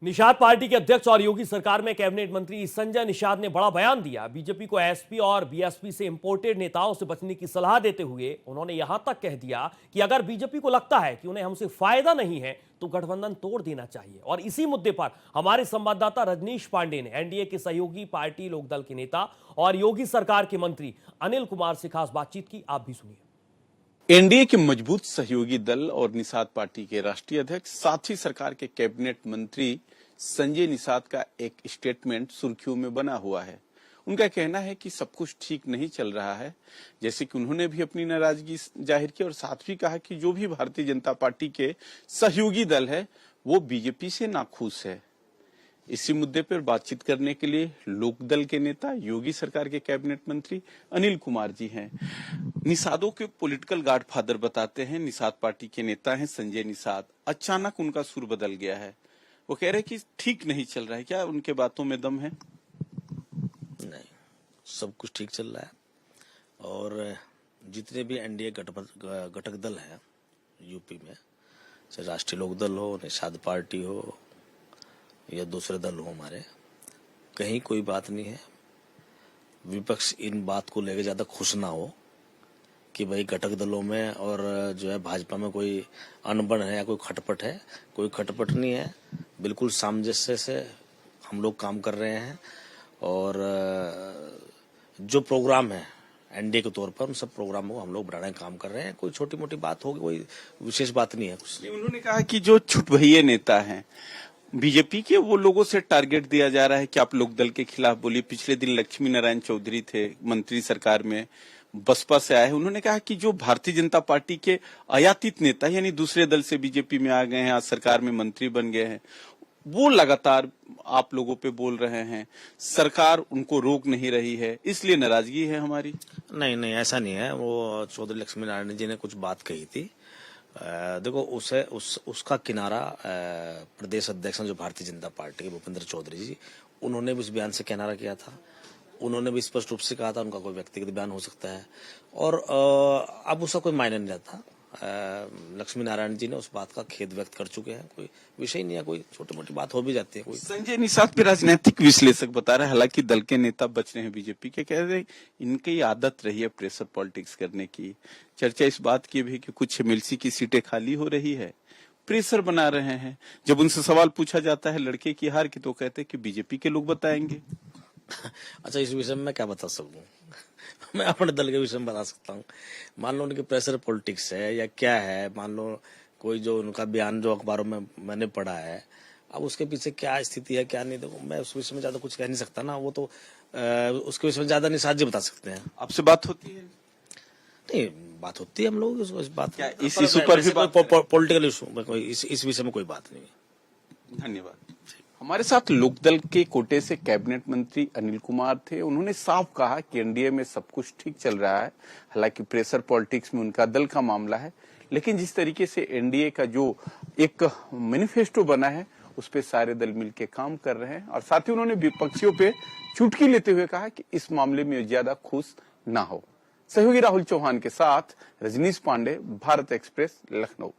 Nishad party के अध्यक्ष और योगी सरकार में कैबिनेट मंत्री संजय निषाद ने बड़ा बयान दिया। बीजेपी को एसपी और बीएसपी से इंपोर्टेड नेताओं से बचने की सलाह देते हुए उन्होंने यहां तक कह दिया कि अगर बीजेपी को लगता है कि उन्हें हमसे फायदा नहीं है तो गठबंधन तोड़ देना चाहिए। और इसी मुद्दे पर हमारे संवाददाता रजनीश पांडे ने एनडीए के सहयोगी पार्टी लोकदल के नेता और योगी सरकार के मंत्री अनिल कुमार से खास बातचीत की। आप भी सुनिए। एनडीए के मजबूत सहयोगी दल और निषाद पार्टी के राष्ट्रीय अध्यक्ष साथ ही सरकार के कैबिनेट मंत्री संजय निषाद का एक स्टेटमेंट सुर्खियों में बना हुआ है। उनका कहना है कि सब कुछ ठीक नहीं चल रहा है, जैसे कि उन्होंने भी अपनी नाराजगी जाहिर की और साथ भी कहा कि जो भी भारतीय जनता पार्टी के सहयोगी दल है वो बीजेपी से नाखुश है। इसी मुद्दे पर बातचीत करने के लिए लोकदल के नेता योगी सरकार के कैबिनेट मंत्री अनिल कुमार जी हैं। निषादों के पॉलिटिकल गॉडफादर बताते हैं, निषाद पार्टी के नेता हैं संजय निषाद। अचानक उनका सुर बदल गया है। वो कह रहे हैं कि ठीक नहीं चल रहा है। क्या उनके बातों में दम है? नहीं, सब कुछ ठीक चल रहा है और जितने भी एनडीए घटक दल हैं यूपी में, चाहे राष्ट्रीय लोकदल हो, निषाद पार्टी हो या दूसरे दल हो, हमारे कहीं कोई बात नहीं है। विपक्ष इन बात को लेकर ज्यादा खुश ना हो कि भाई घटक दलों में और जो है भाजपा में कोई अनबन है या कोई खटपट है। कोई खटपट नहीं है, बिल्कुल सामंजस्य से हम लोग काम कर रहे हैं और जो प्रोग्राम है एनडीए के तौर पर उन सब प्रोग्रामों को हम लोग बढ़ाने का काम कर रहे हैं। कोई छोटी मोटी बात होगी, कोई विशेष बात नहीं है कुछ। उन्होंने कहा कि जो छुटभइये नेता हैं बीजेपी के, वो लोगों से टारगेट दिया जा रहा है कि आप लोकदल के खिलाफ बोलिए। पिछले दिन लक्ष्मी नारायण चौधरी थे मंत्री सरकार में, बसपा से आए। उन्होंने कहा कि जो भारतीय जनता पार्टी के आयातित नेता यानी दूसरे दल से बीजेपी में आ गए हैं, आज सरकार में मंत्री बन गए हैं, वो लगातार आप लोगों पे बोल रहे हैं, सरकार उनको रोक नहीं रही है, इसलिए नाराजगी है हमारी। नहीं, ऐसा नहीं है। वो चौधरी लक्ष्मी नारायण जी ने कुछ बात कही थी। देखो उसका किनारा प्रदेश अध्यक्ष जो भारतीय जनता पार्टी के भूपेंद्र चौधरी जी, उन्होंने भी उस बयान से किनारा किया था। उन्होंने भी स्पष्ट रूप से कहा था उनका कोई व्यक्तिगत बयान हो सकता है और अब उसका कोई मायने नहीं रहता। लक्ष्मी नारायण जी ने उस बात का खेद व्यक्त कर चुके हैं। कोई विषय नहीं है, कोई छोटी मोटी बात हो भी जाती है। कोई संजय निषाद पे राजनीतिक विश्लेषक बता रहे हैं, हालांकि दल के नेता बच रहे हैं बीजेपी के, कह रहे इनकी आदत रही है प्रेशर पॉलिटिक्स करने की। चर्चा इस बात की भी कि कुछ एमएलसी की सीटें खाली हो रही है, प्रेशर बना रहे हैं। जब उनसे सवाल पूछा जाता है लड़के की हार की तो कहते हैं कि बीजेपी के लोग बताएंगे। अच्छा, इस विषय में मैं क्या बता सकूं? मैं अपने दल के विषय में बता सकता हूँ। मान लो उनकी प्रेशर पॉलिटिक्स है या क्या है, मान लो कोई जो उनका बयान जो अखबारों में मैंने पढ़ा है, अब उसके पीछे क्या स्थिति है क्या नहीं, देखो मैं उस विषय में ज्यादा कुछ कह नहीं सकता ना। वो तो उसके विषय में ज्यादा निषाद जी बता सकते हैं। आपसे बात होती है? नहीं, बात होती है हम लोग इस बात क्या इस इशू पर भी पॉलिटिकल इशू इस विषय में कोई बात नहीं। धन्यवाद। हमारे साथ लोकदल के कोटे से कैबिनेट मंत्री अनिल कुमार थे। उन्होंने साफ कहा कि एनडीए में सब कुछ ठीक चल रहा है, हालांकि प्रेशर पॉलिटिक्स में उनका दल का मामला है, लेकिन जिस तरीके से एनडीए का जो एक मैनिफेस्टो बना है उस पे सारे दल मिलकर काम कर रहे हैं। और साथ ही उन्होंने विपक्षियों पे चुटकी लेते हुए कहा कि इस मामले में ज्यादा खुश ना हो। सहयोगी राहुल चौहान के साथ रजनीश पांडे, भारत एक्सप्रेस, लखनऊ।